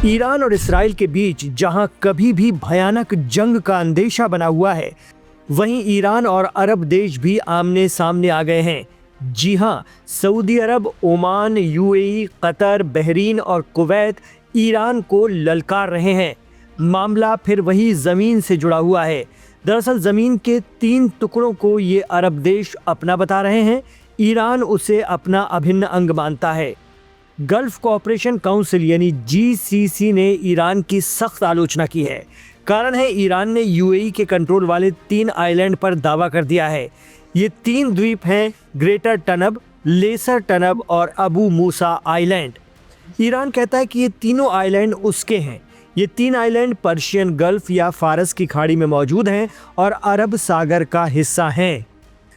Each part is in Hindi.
ईरान और इसराइल के बीच जहां कभी भी भयानक जंग का अंदेशा बना हुआ है, वहीं ईरान और अरब देश भी आमने सामने आ गए हैं। जी हां, सऊदी अरब, ओमान, यूएई, कतर, बहरीन और कुवैत ईरान को ललकार रहे हैं। मामला फिर वही ज़मीन से जुड़ा हुआ है। दरअसल ज़मीन के 3 टुकड़ों को ये अरब देश अपना बता रहे हैं। ईरान उसे अपना अभिन्न अंग मानता है। गल्फ कोऑपरेशन काउंसिल यानी जीसीसी ने ईरान की सख्त आलोचना की है। कारण है, ईरान ने यूएई के कंट्रोल वाले 3 आइलैंड पर दावा कर दिया है। ये 3 द्वीप हैं ग्रेटर टनब, लेसर टनब और अबू मूसा आइलैंड। ईरान कहता है कि ये तीनों आइलैंड उसके हैं। ये 3 आइलैंड पर्शियन गल्फ या फारस की खाड़ी में मौजूद हैं और अरब सागर का हिस्सा हैं।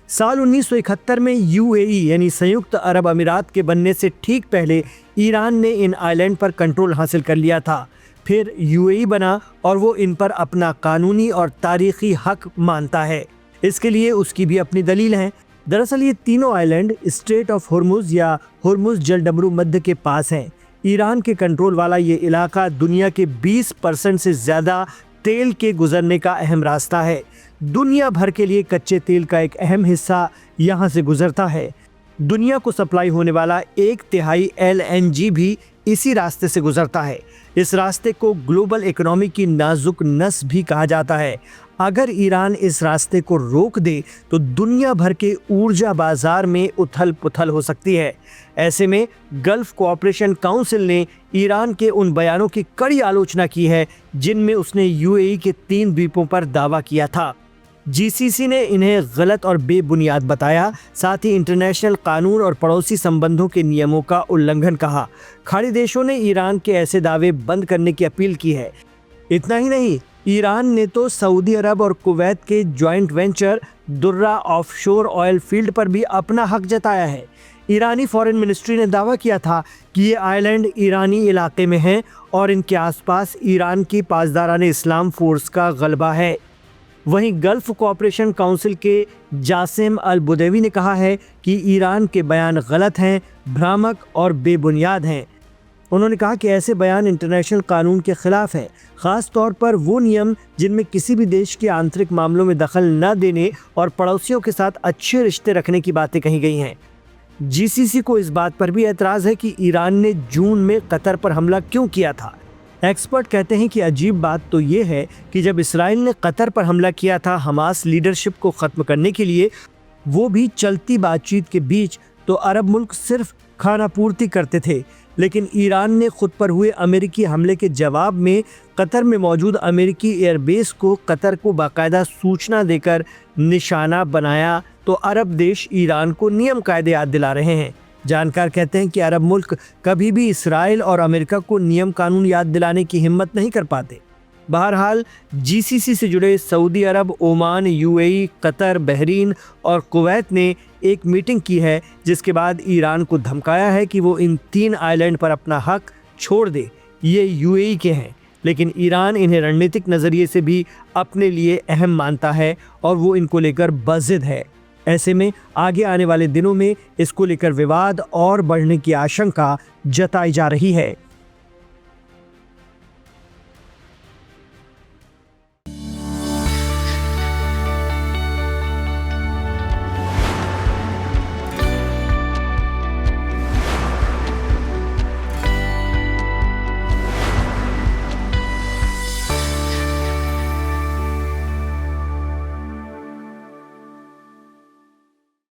साल 1971 में यूएई यानी संयुक्त अरब अमीरात के बनने से ठीक पहले ईरान ने इन आइलैंड पर कंट्रोल हासिल कर लिया था। फिर यूएई बना और वो इन पर अपना कानूनी और तारीखी हक मानता है। इसके लिए उसकी भी अपनी दलील है। दरअसल ये तीनों आइलैंड स्ट्रेट ऑफ हुर्मुज या हुर्मुज जलडमरू मध्य के पास हैं। ईरान के कंट्रोल वाला ये इलाका दुनिया के 20% से ज़्यादा तेल के गुजरने का अहम रास्ता है। दुनिया भर के लिए कच्चे तेल का एक अहम हिस्सा यहाँ से गुजरता है। दुनिया को सप्लाई होने वाला 1/3 LNG भी इसी रास्ते से गुजरता है। इस रास्ते को ग्लोबल इकोनॉमी की नाजुक नस भी कहा जाता है। अगर ईरान इस रास्ते को रोक दे तो दुनिया भर के ऊर्जा बाजार में उथल पुथल हो सकती है। ऐसे में गल्फ कोऑपरेशन काउंसिल ने ईरान के उन बयानों की कड़ी आलोचना की है जिनमें उसने यूएई के 3 द्वीपों पर दावा किया था। जीसीसी ने इन्हें गलत और बेबुनियाद बताया। साथ ही इंटरनेशनल कानून और पड़ोसी संबंधों के नियमों का उल्लंघन कहा। खाड़ी देशों ने ईरान के ऐसे दावे बंद करने की अपील की है। इतना ही नहीं, ईरान ने तो सऊदी अरब और कुवैत के joint venture Durra offshore oil field पर भी अपना हक जताया है। ईरानी फॉरेन मिनिस्ट्री ने दावा किया था कि ये आइलैंड ईरानी इलाके में हैं और इनके आसपास ईरान की पासदारान इस्लाम फोर्स का गलबा है। वहीं गल्फ कोऑपरेशन काउंसिल के जासिम अल बुदेवी ने कहा है कि ईरान के बयान गलत हैं, भ्रामक और बेबुनियाद हैं। उन्होंने कहा कि ऐसे बयान इंटरनेशनल कानून के खिलाफ हैं, ख़ास तौर पर वो नियम जिनमें किसी भी देश के आंतरिक मामलों में दखल न देने और पड़ोसियों के साथ अच्छे रिश्ते रखने की बातें कही गई हैं। जीसीसी को इस बात पर भी एतराज़ है कि ईरान ने जून में कतर पर हमला क्यों किया था। एक्सपर्ट कहते हैं कि अजीब बात तो ये है कि जब इसराइल ने कतर पर हमला किया था हमास लीडरशिप को ख़त्म करने के लिए, वो भी चलती बातचीत के बीच, तो अरब मुल्क सिर्फ खाना पूर्ति करते थे। लेकिन ईरान ने खुद पर हुए अमेरिकी हमले के जवाब में कतर में मौजूद अमेरिकी एयरबेस को कतर को बाकायदा सूचना देकर निशाना बनाया। तो अरब देश ईरान को नियम कायदे याद दिला रहे हैं। जानकार कहते हैं कि अरब मुल्क कभी भी इसराइल और अमेरिका को नियम कानून याद दिलाने की हिम्मत नहीं कर पाते। बहरहाल जीसीसी से जुड़े सऊदी अरब, ओमान, यूएई, कतर, बहरीन और कुवैत ने एक मीटिंग की है जिसके बाद ईरान को धमकाया है कि वो इन 3 आइलैंड पर अपना हक छोड़ दे। ये यूएई के हैं, लेकिन ईरान इन्हें रणनीतिक नज़रिए से भी अपने लिए अहम मानता है और वो इनको लेकर बज़िद है। ऐसे में आगे आने वाले दिनों में इसको लेकर विवाद और बढ़ने की आशंका जताई जा रही है।